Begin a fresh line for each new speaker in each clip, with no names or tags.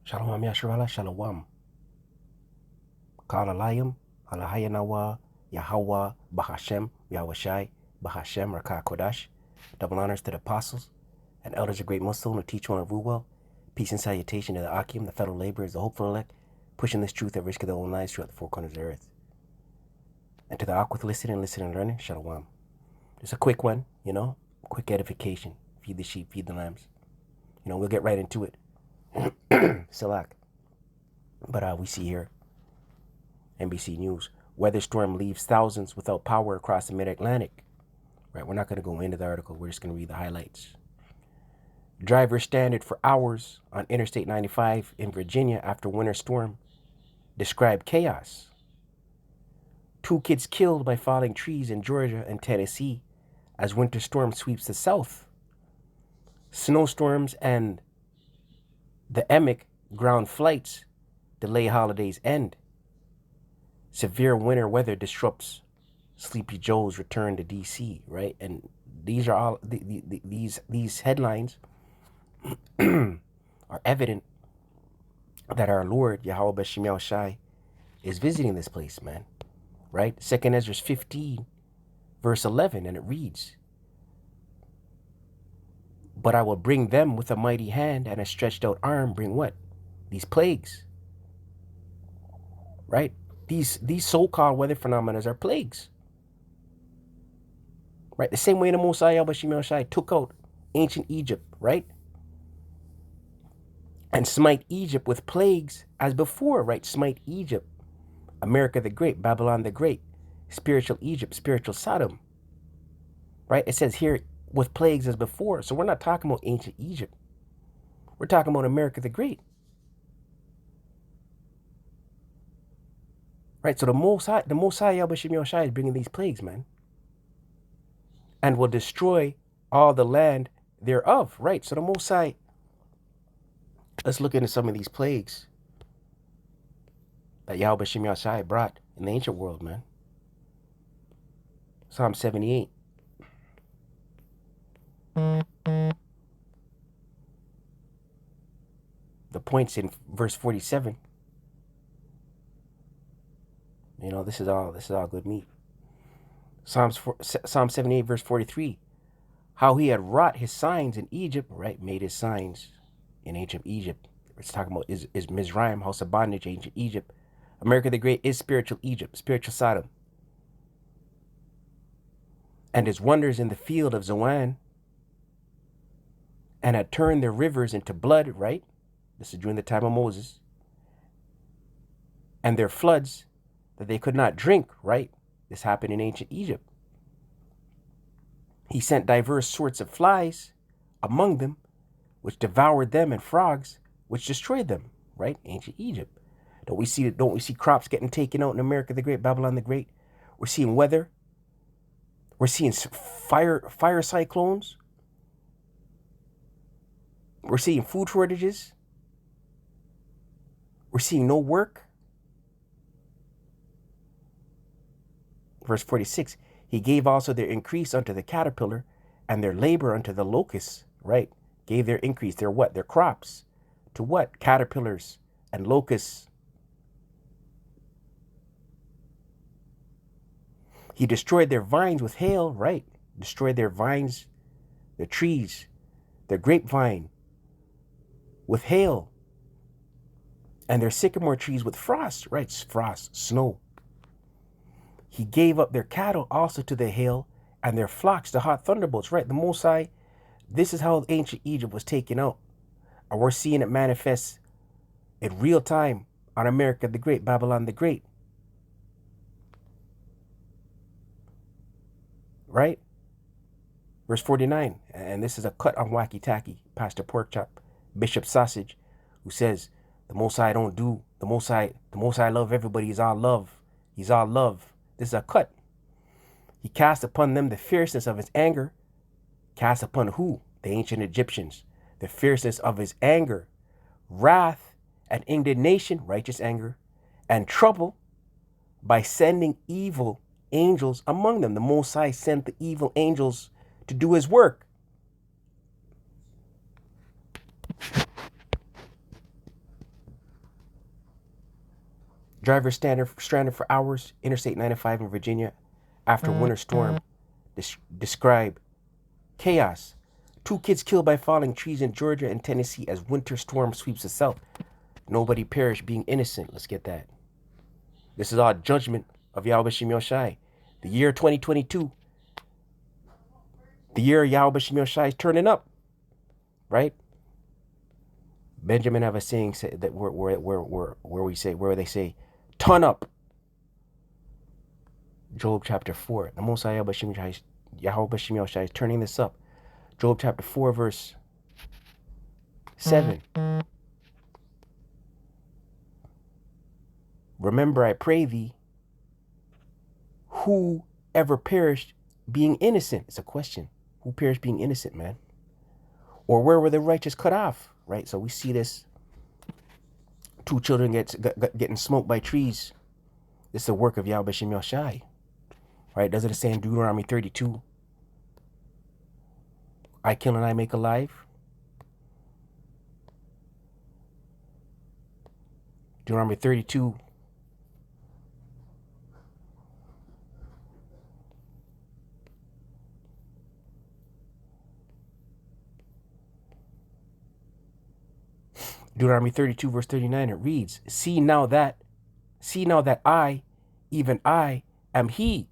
Shalom Yasharala Shalom. Kalalayim, Alahayanawa, Yahawah, Bahasham, Yahawashi, Bahasham, Qadash. Double honors to the apostles and elders of great Muslim who teach one of well. Peace and salutation to the Akim, the fellow laborers, the hopeful elect, pushing this truth at risk of their own lives throughout the four corners of the earth. And to the Ak with listening and learning, Shalom. Just a quick one, quick edification. Feed the sheep, feed the lambs. We'll get right into it. Salak. But we see here, NBC News, weather storm leaves thousands without power across the mid-Atlantic. Right, we're not going to go into the article. We're just going to read the highlights. Drivers stranded for hours on Interstate 95 in Virginia after winter storm. Described chaos. 2 kids killed by falling trees in Georgia and Tennessee as winter storm sweeps the south. Snowstorms and the Emic ground flights delay holidays end. Severe winter weather disrupts Sleepy Joe's return to D.C., right? And these are all these headlines are evident that our Lord Yahawashi is visiting this place, man. Right? 2nd Ezra 15, verse 11, and it reads, "But I will bring them with a mighty hand and a stretched out arm." Bring what? These plagues. Right? These so-called weather phenomena are plagues. Right? The same way the Mosiah Yahawashi took out ancient Egypt, right? And smite Egypt with plagues as before, right? Smite Egypt, America the Great, Babylon the Great, spiritual Egypt, spiritual Sodom. Right? It says here with plagues as before. So we're not talking about ancient Egypt. We're talking about America the Great. Right? So the Mosiah Yahawashi is bringing these plagues, man. And will destroy all the land thereof. Right? So the Mosiah, let's look into some of these plagues that Yahawashi brought in the ancient world, man. Psalm 78. The points in verse 47. This is all good meat. Psalm 78, verse 43. How he had wrought his signs in Egypt, right? Made his signs in ancient Egypt. It's talking about is Mizraim, house of bondage, ancient Egypt. America the Great is spiritual Egypt, spiritual Sodom. And his wonders in the field of Zoan, and had turned their rivers into blood, right? This is during the time of Moses. And their floods that they could not drink, right? This happened in ancient Egypt. He sent diverse sorts of flies among them, which devoured them, and frogs, which destroyed them, right? Ancient Egypt. Don't we see crops getting taken out in America the Great, Babylon the Great? We're seeing weather. We're seeing fire cyclones. We're seeing food shortages. We're seeing no work. Verse 46, he gave also their increase unto the caterpillar and their labor unto the locusts, right? Gave their increase, their what? Their crops. To what? Caterpillars and locusts. He destroyed their vines with hail, right? Destroyed their vines, their trees, their grapevine with hail. And their sycamore trees with frost, right? Frost, snow. He gave up their cattle also to the hail, and their flocks to hot thunderbolts, right? The Mosai, this is how ancient Egypt was taken out. And we're seeing it manifest in real time on America the Great, Babylon the Great. Right? Verse 49, and this is a cut on Wacky Tacky, Pastor Porkchop, Bishop Sausage, who says, the Mosai don't do, the Mosai love everybody, he's all love. He's all love. This is a cut. He cast upon them the fierceness of his anger. Cast upon who? The ancient Egyptians. The fierceness of his anger, wrath and indignation, righteous anger, and trouble by sending evil angels among them. The Most High sent the evil angels to do his work. Driver stranded for hours. Interstate 95 in Virginia after winter storm. Describe chaos. 2 kids killed by falling trees in Georgia and Tennessee as winter storm sweeps the South. Nobody perished, being innocent. Let's get that. This is our judgment of Yahawashi. The year 2022. The year Yahawashi is turning up. Right? Benjamin have a saying that where they say, turn up. Job chapter 4. The Most High Yahawashi is turning this up. Job chapter 4 verse 7. Remember, I pray thee, who ever perished being innocent? It's a question. Who perished being innocent, man? Or where were the righteous cut off? Right? So we see this. 2 children getting smoked by trees. This is the work of Yahawashi. Right? Doesn't it say in Deuteronomy 32? I kill and I make alive. Deuteronomy 32. Deuteronomy 32 verse 39, it reads, See now that I, even I, am he,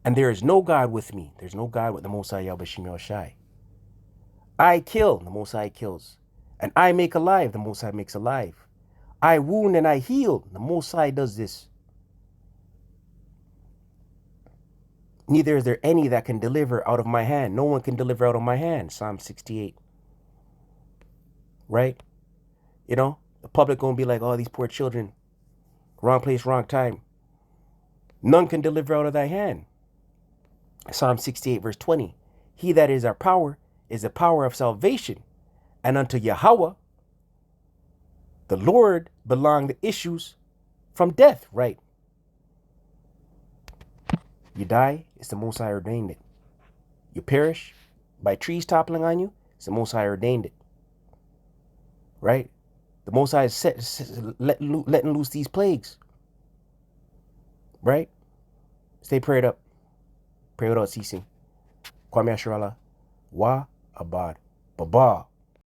and there is no God with me. There's no God with the Most High Yahawashi. I kill, the Most High kills, and I make alive, the Most High makes alive. I wound and I heal, the Most High does this. Neither is there any that can deliver out of my hand. No one can deliver out of my hand. Psalm 68. Right? You know, the public gonna be like, oh, these poor children, wrong place, wrong time. None can deliver out of thy hand. Psalm 68 verse 20. He that is our power is the power of salvation. And unto Yahawah, the Lord, belong the issues from death. Right? You die, it's the Most High ordained it. You perish by trees toppling on you, it's the Most High ordained it. Right? The Most High is letting loose these plagues. Right? Stay prayed up. Pray without ceasing. Kwame Asherallah. Wa Abad. Baba.